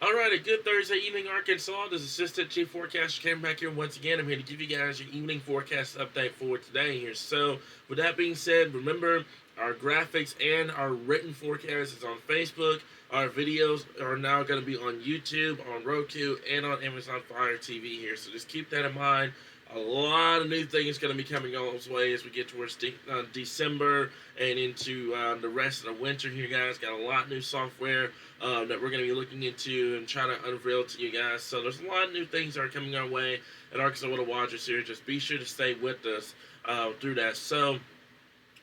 All right, a good Thursday evening, Arkansas. This is Assistant Chief Forecaster came back here once again. I'm here to give you guys your evening forecast update for today here. So, with that being said, remember our graphics and our written forecast is on Facebook. Our videos are now going to be on YouTube, on Roku, and on Amazon Fire TV here. So just keep that in mind. A lot of new things going to be coming on its way as we get towards December and into the rest of the winter here, guys. Got a lot of new software that we're going to be looking into and trying to unveil to you guys. So there's a lot of new things that are coming our way at Arkansas Water Watchers here. Just be sure to stay with us through that. So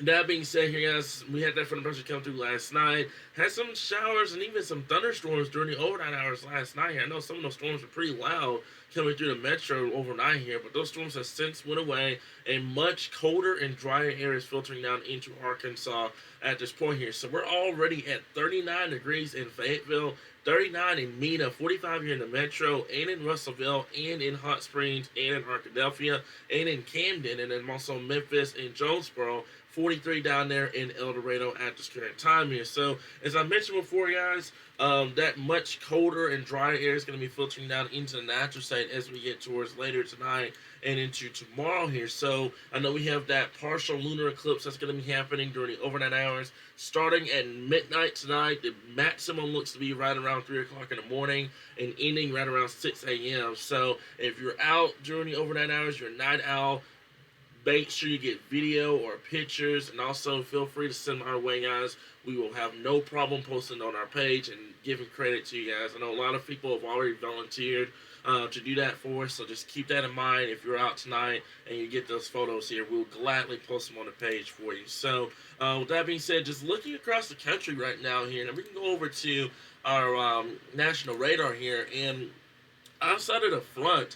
that being said here, guys, we had that from the pressure come through last night. Had some showers and even some thunderstorms during the overnight hours last night here. I know some of those storms were pretty loud coming through the metro overnight here, but those storms have since went away, and much colder and drier air is filtering down into Arkansas at this point here. So we're already at 39 degrees in Fayetteville, 39 in Mena, 45 here in the metro, and in Russellville, and in Hot Springs, and in Arkadelphia, and in Camden, and then also Memphis and Jonesboro. 43 down there in El Dorado at this current time here. So, as I mentioned before, guys, that much colder and drier air is going to be filtering down into the natural state as we get towards later tonight and into tomorrow here. So, I know we have that partial lunar eclipse that's going to be happening during the overnight hours. Starting at midnight tonight, the maximum looks to be right around 3 o'clock in the morning and ending right around 6 a.m. So, if you're out during the overnight hours, you're a night owl, make sure you get video or pictures, and also feel free to send them our way, guys. We will have no problem posting on our page and giving credit to you guys. I know a lot of people have already volunteered to do that for us, so just keep that in mind. If you're out tonight and you get those photos here, we'll gladly post them on the page for you. So, with that being said, just looking across the country right now here, and we can go over to our national radar here, and outside of the front,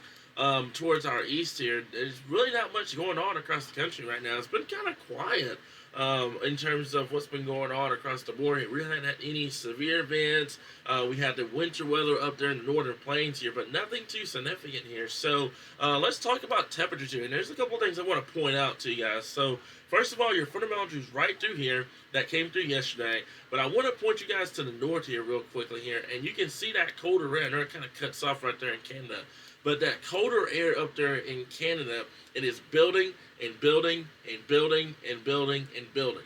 towards our east here, there's really not much going on across the country right now. It's been kind of quiet in terms of what's been going on across the board. We haven't had any severe events. We had the winter weather up there in the northern plains here, but nothing too significant here. So let's talk about temperatures here. And there's a couple of things I want to point out to you guys. So first of all, your fundamentals right through here that came through yesterday. But I want to point you guys to the north here real quickly here. And you can see that colder air. It kind of cuts off right there in Canada. But that colder air up there in Canada, it is building and building and building and building and building.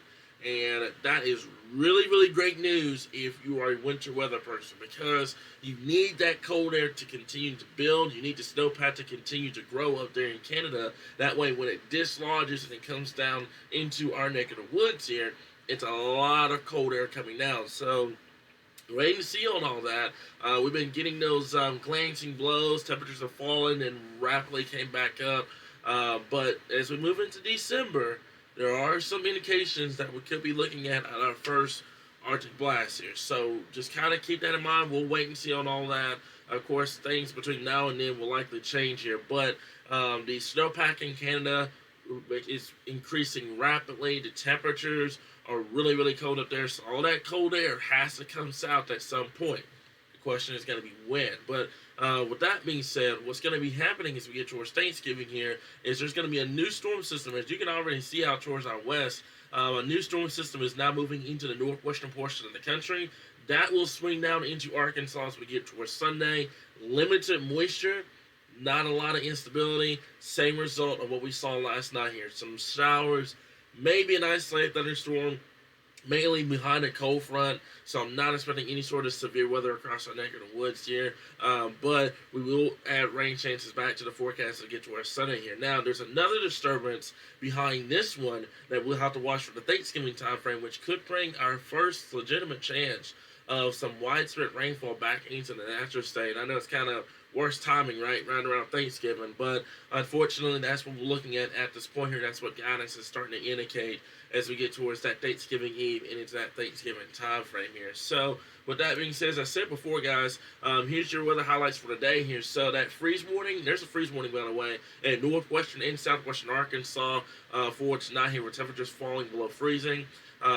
And that is really, really great news if you are a winter weather person, because you need that cold air to continue to build. You need the snowpack to continue to grow up there in Canada. That way, when it dislodges and it comes down into our neck of the woods here, it's a lot of cold air coming down. So, waiting to see on all that. We've been getting those glancing blows. Temperatures have fallen and rapidly came back up. But as we move into December, there are some indications that we could be looking at our first Arctic blast here. So just kind of keep that in mind. We'll wait and see on all that. Of course, things between now and then will likely change here. But the snowpack in Canada is increasing rapidly. The temperatures are really, really cold up there. So all that cold air has to come south at some point. The question is going to be when. But with that being said, what's going to be happening as we get towards Thanksgiving here is there's going to be a new storm system. As you can already see out towards our west, a new storm system is now moving into the northwestern portion of the country. That will swing down into Arkansas as we get towards Sunday. Limited moisture, not a lot of instability. Same result of what we saw last night here. Some showers, maybe an isolated thunderstorm, mainly behind a cold front, so I'm not expecting any sort of severe weather across our neck of the woods here, but we will add rain chances back to the forecast to get to our Sunday here. Now, there's another disturbance behind this one that we'll have to watch for the Thanksgiving time frame, which could bring our first legitimate chance of some widespread rainfall back into the natural state. I know it's kind of worst timing, right around Thanksgiving, but unfortunately, that's what we're looking at this point here. That's what guidance is starting to indicate as we get towards that Thanksgiving Eve and into that Thanksgiving time frame here. So, with that being said, as I said before, guys, here's your weather highlights for today here. So, that freeze warning, there's a freeze warning, by the way, in northwestern and southwestern Arkansas for tonight here, with temperatures falling below freezing.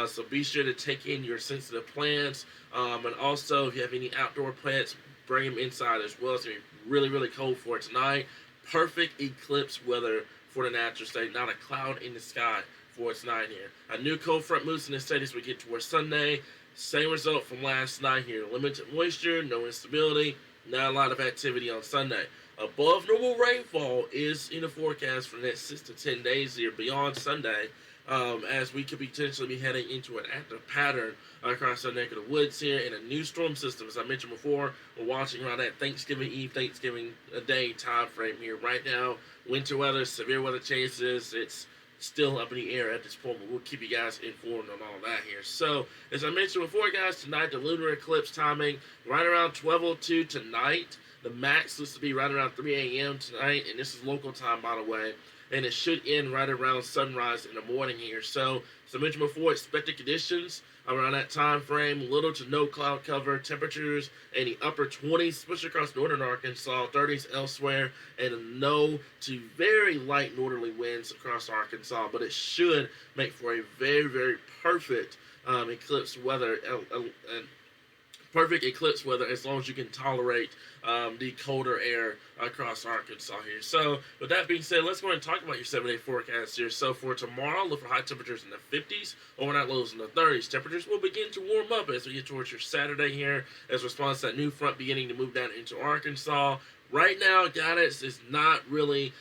So, be sure to take in your sensitive plants, and also, if you have any outdoor plants, bring them inside as well. It's going to be really, really cold for tonight. Perfect eclipse weather for the natural state. Not a cloud in the sky for tonight here. A new cold front moves in the state as we get towards Sunday. Same result from last night here. Limited moisture, no instability, not a lot of activity on Sunday. Above normal rainfall is in the forecast for the next 6 to 10 days here beyond Sunday, as we could potentially be heading into an active pattern across our neck of the woods here in a new storm system. As I mentioned before, we're watching around that Thanksgiving Eve, Thanksgiving Day time frame here. Right now, winter weather, severe weather chances, it's still up in the air at this point, but we'll keep you guys informed on all that here. So, as I mentioned before, guys, tonight the lunar eclipse timing right around 12:02 tonight. The max looks to be right around 3 a.m. tonight, and this is local time, by the way. And it should end right around sunrise in the morning here. So, as I mentioned before, expected conditions around that time frame, little to no cloud cover, temperatures in the upper 20s, especially across northern Arkansas, 30s elsewhere, and no to very light northerly winds across Arkansas. But it should make for a very, very perfect eclipse weather. Perfect eclipse weather as long as you can tolerate the colder air across Arkansas here. So, with that being said, let's go ahead and talk about your 7-day forecast here. So, for tomorrow, look for high temperatures in the 50s, overnight lows in the 30s. Temperatures will begin to warm up as we get towards your Saturday here, as response to that new front beginning to move down into Arkansas. Right now, guidance is not really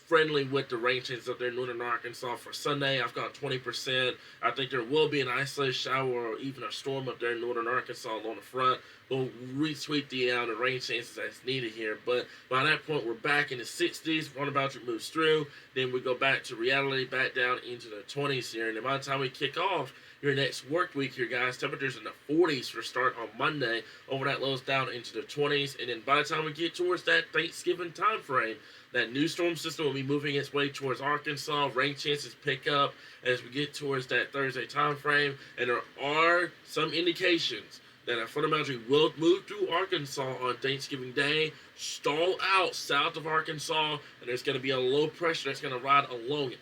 friendly with the rain chances up there in northern Arkansas for Sunday. I've got 20%. I think there will be an isolated shower or even a storm up there in northern Arkansas along the front. We'll retweet the rain chances as needed here. But by that point, we're back in the 60s. Warner boundary moves through. Then we go back to reality, back down into the 20s here. And by the time we kick off your next work week here, guys, temperatures in the 40s for start on Monday. Overnight lows down into the 20s. And then by the time we get towards that Thanksgiving time frame, that new storm system will be moving its way towards Arkansas. Rain chances pick up as we get towards that Thursday time frame. And there are some indications that a front of boundary will move through Arkansas on Thanksgiving Day, stall out south of Arkansas, and there's going to be a low pressure that's going to ride along it.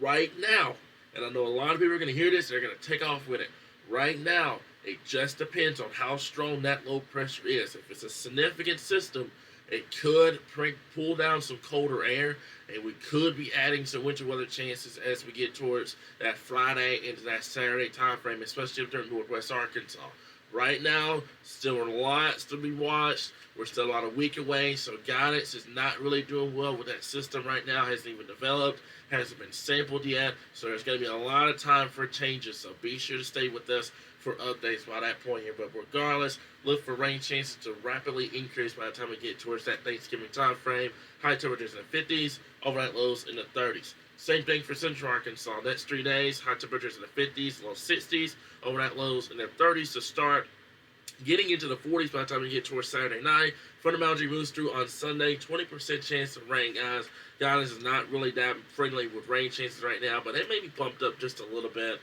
Right now, and I know a lot of people are going to hear this, they're going to take off with it. Right now, it just depends on how strong that low pressure is. If it's a significant system, it could pull down some colder air, and we could be adding some winter weather chances as we get towards that Friday into that Saturday time frame, especially up there in northwest Arkansas. Right now, still lots to be watched. We're still about a week away, so guidance is not really doing well with that system right now. Hasn't even developed, hasn't been sampled yet, so there's going to be a lot of time for changes. So be sure to stay with us for updates by that point here. But regardless, look for rain chances to rapidly increase by the time we get towards that Thanksgiving time frame. High temperatures in the 50s, overnight lows in the 30s. Same thing for central Arkansas. Next 3 days, high temperatures in the 50s, low 60s, overnight lows in the 30s to start. Getting into the 40s by the time we get towards Saturday night. Front of boundary moves through on Sunday. 20% chance of rain, guys. Guidance is not really that friendly with rain chances right now, but it may be bumped up just a little bit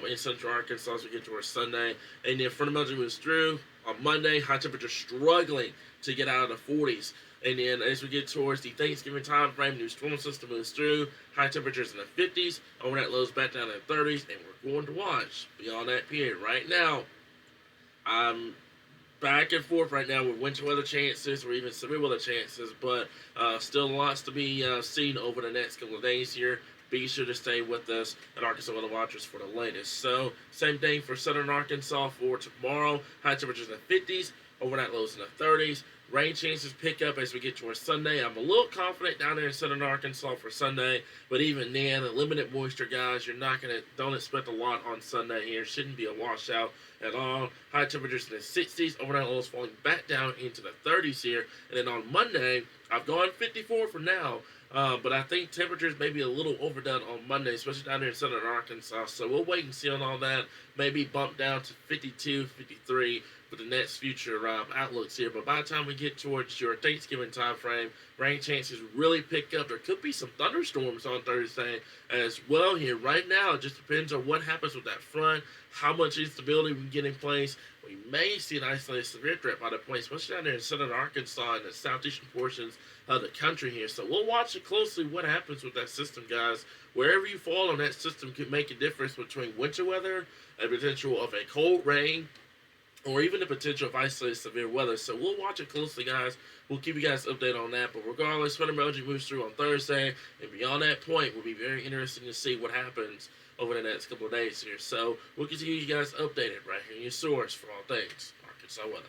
in central Arkansas as we get towards Sunday. And then front of boundary moves through on Monday. High temperatures struggling to get out of the 40s. And then as we get towards the Thanksgiving time frame, new storm system moves through. High temperatures in the 50s. Overnight lows back down in the 30s. And we're going to watch beyond that period. Right now, I'm back and forth right now with winter weather chances or even severe weather chances, but still lots to be seen over the next couple of days here. Be sure to stay with us at Arkansas Weather Watchers for the latest. So, same thing for southern Arkansas for tomorrow. High temperatures in the 50s, overnight lows in the 30s. Rain chances pick up as we get towards Sunday. I'm a little confident down there in southern Arkansas for Sunday, but even then, the limited moisture, guys, don't expect a lot on Sunday here. Shouldn't be a washout at all. High temperatures in the 60s, overnight lows falling back down into the 30s here. And then on Monday, I've gone 54 for now, but I think temperatures may be a little overdone on Monday, especially down there in southern Arkansas. So we'll wait and see on all that. Maybe bump down to 52, 53 for the next future outlooks here. But by the time we get towards your Thanksgiving time frame, rain chances really pick up. There could be some thunderstorms on Thursday as well here. Right now, it just depends on what happens with that front, how much instability we get in place. We may see an isolated severe threat by that point, especially down there in southern Arkansas and the southeastern portions of the country here. So we'll watch it closely what happens with that system, guys. Wherever you fall on that system could make a difference between winter weather and potential of a cold rain or even the potential of isolated severe weather. So we'll watch it closely, guys. We'll keep you guys updated on that. But regardless, when emoji moves through on Thursday, and beyond that point, will be very interesting to see what happens over the next couple of days here. So we'll continue you guys updated right here in your source for all things Arkansas weather.